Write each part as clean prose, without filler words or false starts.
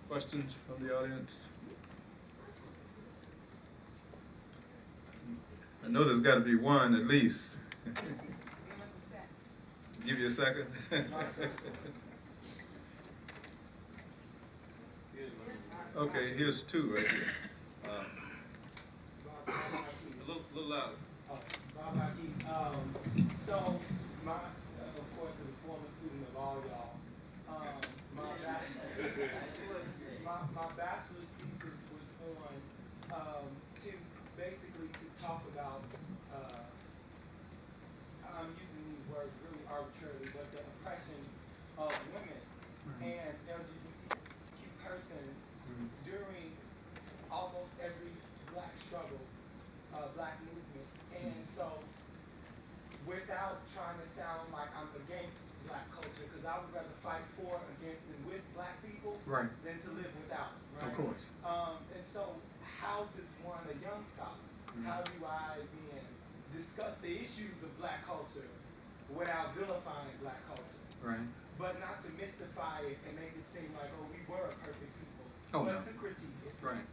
Questions from the audience? I know there's got to be one at least. Give you a second. Okay, here's two right here. A little louder. Bob Haki. So, of course, as a former student of all y'all, my bachelor's thesis was on to talk about, I'm using these words really arbitrarily, but the oppression of women and LGBTQ persons during almost every black struggle, black movement. And so, without trying to sound like I'm against black culture, because I would rather fight for, against, and with black people than to live without. Right? Of course. And so, how does one, a young scholar, how do I then discuss the issues of black culture without vilifying black culture? Right. But not to mystify it and make it seem like, oh, we were a perfect people. Oh, but no. to critique it. Right.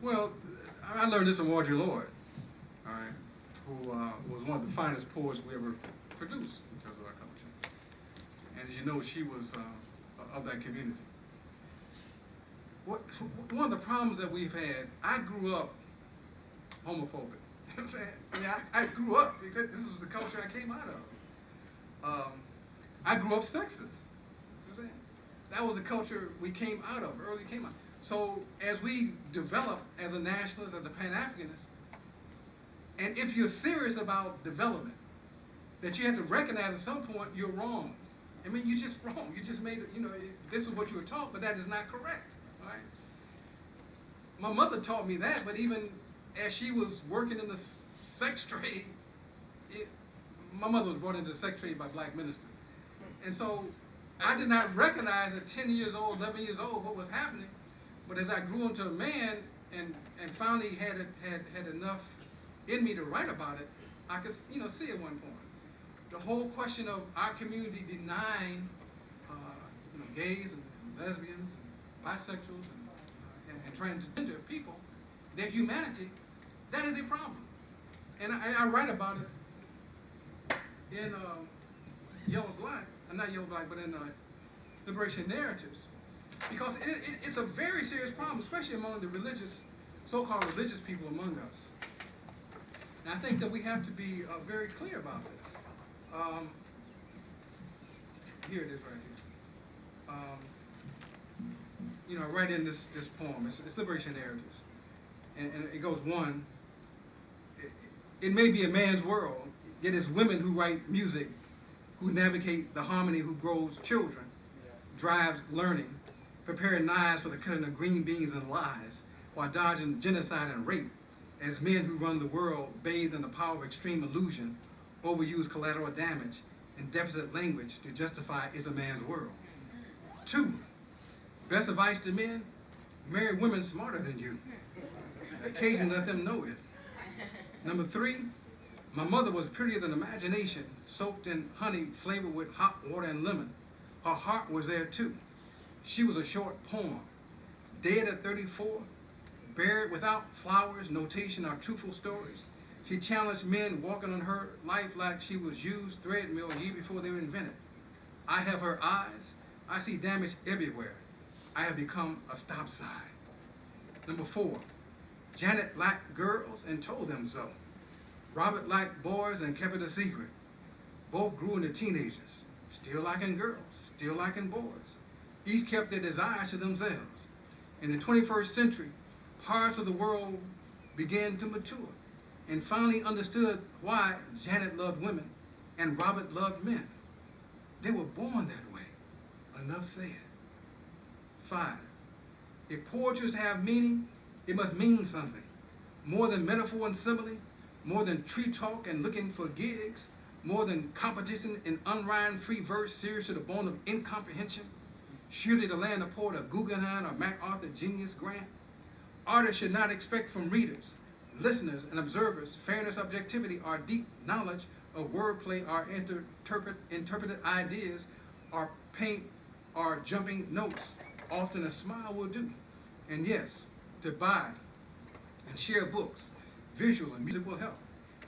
Well, I learned this from Audre Lorde, all right, who was one of the finest poets we ever produced in terms of our culture. And as you know, she was of that community. One of the problems that we've had, I grew up homophobic. You know what I'm saying? I mean, I grew up because this was the culture I came out of. I grew up sexist. You know what I'm saying? That was the culture we came out of, early came out. So as we develop as a nationalist, as a Pan-Africanist, and if you're serious about development, that you have to recognize at some point you're wrong. I mean, you're just wrong. You just made, this is what you were taught, but that is not correct. Right? My mother taught me that, but even as she was working in the sex trade, my mother was brought into the sex trade by black ministers. And so I did not recognize at 10 years old, 11 years old, what was happening. But as I grew into a man and finally had enough in me to write about it, I could see at one point the whole question of our community denying gays and lesbians and bisexuals and transgender people their humanity. That is a problem, and I write about it in Yellow Black, not Yellow Black, but in Liberation Narratives, because it's a very serious problem, especially among the religious, so-called religious people among us. And I think that we have to be very clear about this. Here it is right here. I write in this poem. It's Liberation Narratives, and it goes one. It may be a man's world, yet it's women who write music, who navigate the harmony, who grows children, drives learning, preparing knives for the cutting of green beans and lies, while dodging genocide and rape, as men who run the world bathed in the power of extreme illusion, overuse collateral damage, and deficit language to justify it's a man's world. 2, best advice to men, marry women smarter than you. Occasionally let them know it. Number 3, my mother was prettier than imagination, soaked in honey flavored with hot water and lemon. Her heart was there too. She was a short poem, dead at 34, buried without flowers, notation, or truthful stories. She challenged men walking on her life like she was used thread mill a year before they were invented. I have her eyes. I see damage everywhere. I have become a stop sign. Number 4, Janet liked girls and told them so. Robert liked boys and kept it a secret. Both grew into teenagers, still liking girls, still liking boys. Each kept their desires to themselves. In the 21st century, parts of the world began to mature and finally understood why Janet loved women and Robert loved men. They were born that way. Enough said. 5, if poetry is to have meaning, it must mean something. More than metaphor and simile, more than tree talk and looking for gigs, more than competition in unrhymed free verse serious to the bone of incomprehension. Surely the land of poet a Guggenheim or MacArthur Genius Grant. Artists should not expect from readers, listeners, and observers fairness, objectivity, or deep knowledge of wordplay, or interpreted ideas, or paint, or jumping notes. often a smile will do. And yes, to buy and share books, visual and music will help.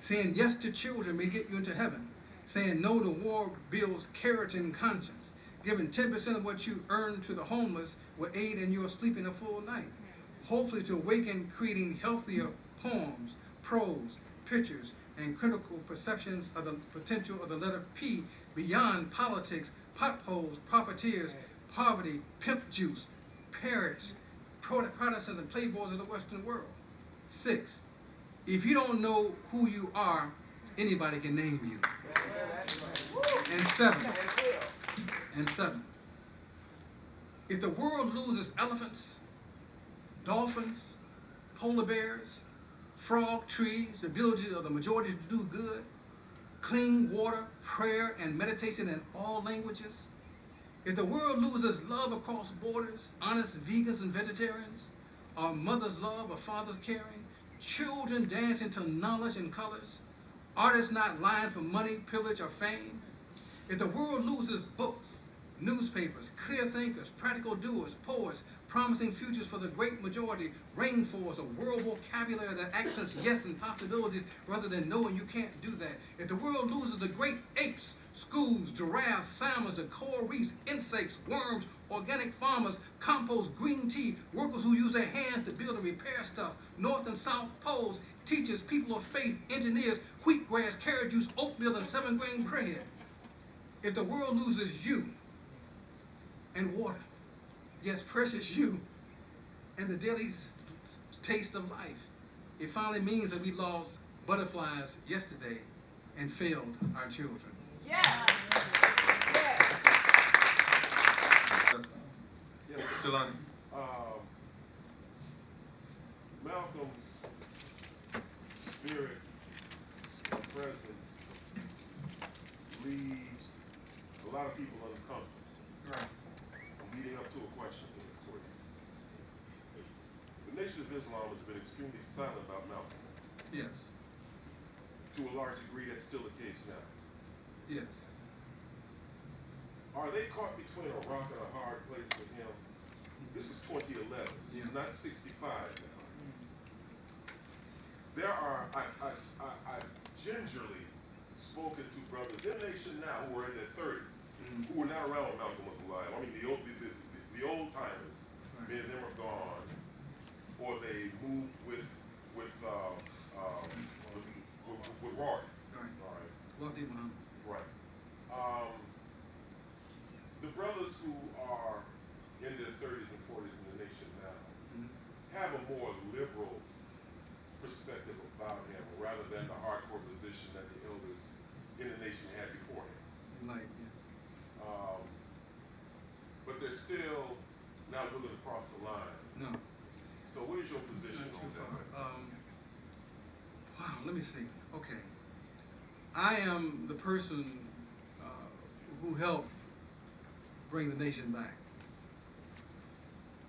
Saying yes to children may get you into heaven. Saying no to war builds character and conscience. Giving 10% of what you earn to the homeless will aid in your sleeping a full night. Hopefully to awaken creating healthier poems, prose, pictures, and critical perceptions of the potential of the letter P beyond politics, potholes, profiteers, poverty, pimp juice, parrots, Protestants, and playboys of the Western world. 6, if you don't know who you are, anybody can name you. And 7, if the world loses elephants, dolphins, polar bears, frog trees, the ability of the majority to do good, clean water, prayer, and meditation in all languages, if the world loses love across borders, honest vegans and vegetarians, our mother's love, our father's caring, children dancing to knowledge and colors, artists not lying for money, privilege, or fame, if the world loses books, newspapers, clear thinkers, practical doers, poets, promising futures for the great majority, rainforests, a world vocabulary that accents yes and possibilities rather than knowing you can't do that. If the world loses the great apes, schools, giraffes, salmons, the coral reefs, insects, worms, organic farmers, compost, green tea, workers who use their hands to build and repair stuff, north and south poles, teachers, people of faith, engineers, wheatgrass, carrot juice, oatmeal, and 7-grain bread. If the world loses you and water, yes, precious you, and the daily taste of life, it finally means that we lost butterflies yesterday and failed our children. Yeah. Yes, Jelani. Malcolm's spirit and presence leaves a lot of people uncomfortable. Right. Leading up to a question here for you. The Nation of Islam has been extremely silent about Malcolm. Yes. To a large degree, that's still the case now. Yes. Are they caught between a rock and a hard place with him? This is 2011. This is not 65 now. There are, I've gingerly spoken to brothers in the nation now who are in their 30s, who were not around when Malcolm was alive. I mean, the old timers, many of them are gone, or they moved with Rory. Right. All right. Wealthy Muhammad. Right. The brothers who are in their 30s and 40s in the nation now have a more liberal perspective about him rather than the hardcore position that the elders in the nation had before him. Like, yeah. But they're still not willing to cross the line. No. So what is your position on that? Wow, let me see. Okay. I am the person who helped bring the nation back.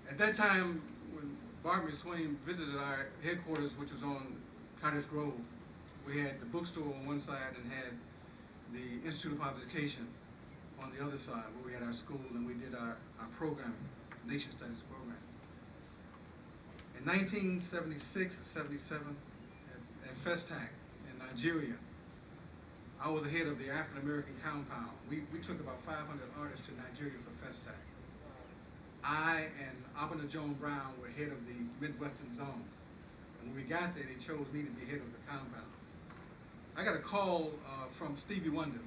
At that time, when Barbara Swain visited our headquarters, which was on Cottage Grove, we had the bookstore on one side and had the Institute of Education on the other side, where we had our school and we did our programming, Nation Studies program. In 1976 or 77, at Festac in Nigeria, I was the head of the African American compound. We took about 500 artists to Nigeria for Festac. I and Abner Joan Brown were head of the Midwestern zone. And when we got there, they chose me to be head of the compound. I got a call from Stevie Wonder,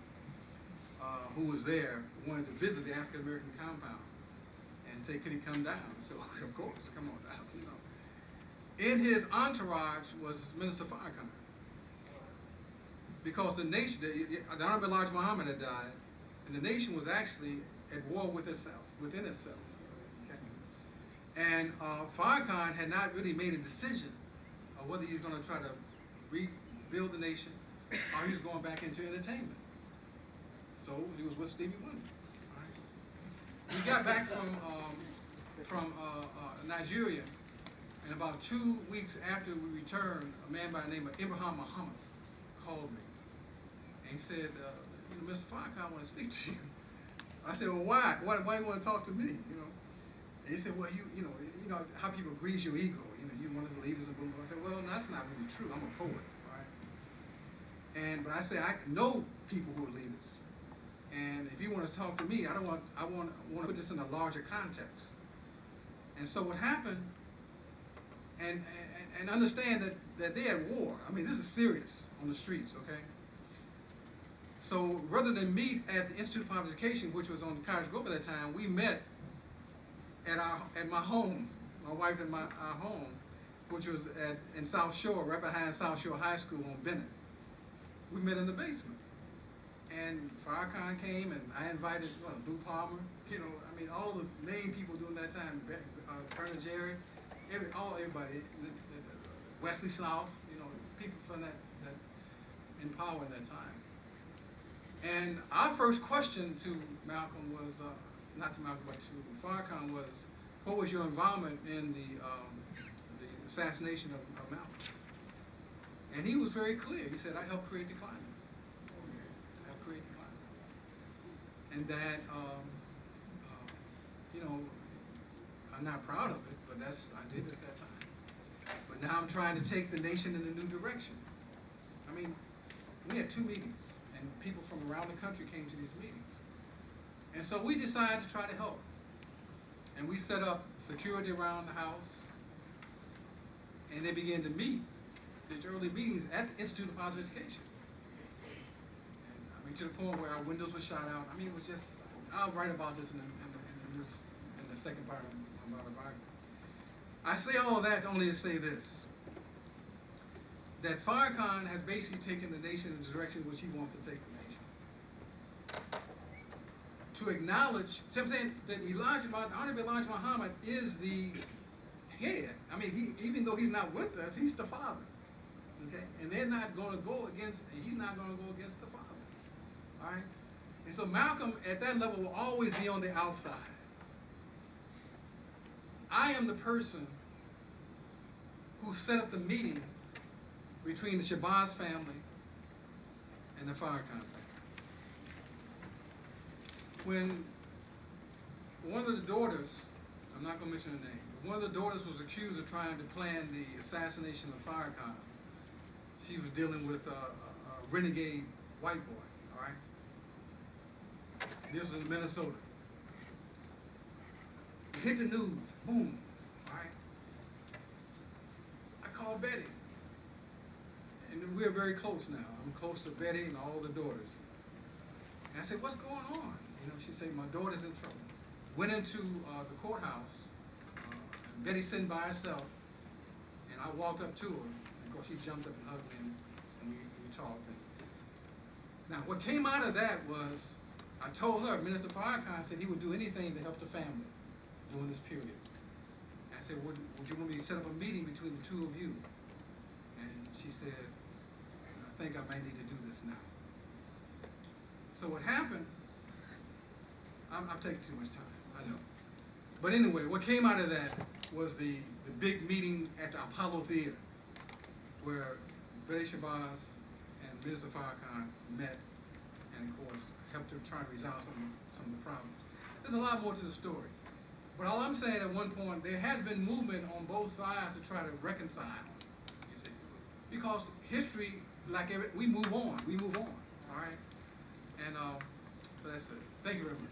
who was there, wanted to visit the African American compound and say, could he come down? So, of course, come on down, you know. In his entourage was Minister Farrakhan. Because the nation, the Honorable Elijah Muhammad had died, and the nation was actually at war with itself, within itself. Okay? And Farrakhan had not really made a decision of whether he's going to try to rebuild the nation or he's going back into entertainment. So he was with Stevie Wonder. Right? We got back from Nigeria, and about 2 weeks after we returned, a man by the name of Ibrahim Muhammad called me. And he said, you know, Mr. Farrakhan, I want to speak to you. I said, well, why? Why do you want to talk to me? You know? And he said, well, you know how people grease your ego. You know, you're one of the leaders of boom. I said, well, that's not really true. I'm a poet, right? But I say I know people who are leaders. And if you want to talk to me, I want to put this in a larger context. And so what happened, and understand that they're at war. I mean, this is serious on the streets, okay? So rather than meet at the Institute of Public Education, which was on Cottage Grove at that time, we met at my home, my wife and our home, which was in South Shore, right behind South Shore High School on Bennett. We met in the basement. And Farrakhan came, and I invited Lou Palmer, I mean, all the main people during that time, Colonel Jerry, everybody, Wesley South, people from that in power at that time. And our first question to Malcolm was, not to Malcolm, but to Farrakhan was, what was your involvement in the assassination of Malcolm? And he was very clear. He said, I helped create the climate. I helped create the climate. And that, I'm not proud of it, but I did it at that time. But now I'm trying to take the nation in a new direction. I mean, we had 2 meetings, and people from around the country came to these meetings. And so we decided to try to help. And we set up security around the house, and they began to meet, these early meetings at the Institute of Public Education. And I mean, to the point where our windows were shot out. I mean, it was just, I'll write about this in the second part of my biography. I say all of that only to say this, that Farrakhan has basically taken the nation in the direction which he wants to take the nation. To acknowledge, so I'm saying that Honorable Elijah Muhammad is the head. I mean, even though he's not with us, he's the father. Okay? And they're not going to go against, he's not going to go against the father. All right? And so Malcolm, at that level, will always be on the outside. I am the person who set up the meeting between the Shabazz family and the Farrakhan family. When one of the daughters, I'm not going to mention her name, but one of the daughters was accused of trying to plan the assassination of Farrakhan, she was dealing with a renegade white boy, all right? This was in Minnesota. It hit the news, boom, all right? I called Betty. And we're very close now. I'm close to Betty and all the daughters. And I said, what's going on? She said, my daughter's in trouble. Went into the courthouse, and Betty sitting by herself, and I walked up to her, and of course she jumped up and hugged me, and we talked. Now, what came out of that was, I told her, Minister Farrakhan said he would do anything to help the family during this period. And I said, would you want me to set up a meeting between the 2 of you? And she said, I think I might need to do this now. So what happened, I'm taking too much time, I know. But anyway, what came out of that was the big meeting at the Apollo Theater, where Betty Shabazz and Minister Farrakhan met, and of course, helped to try to resolve some of the problems. There's a lot more to the story. But all I'm saying, at one point, there has been movement on both sides to try to reconcile, you see. Because history, we move on, all right? And so that's it. Thank you very much.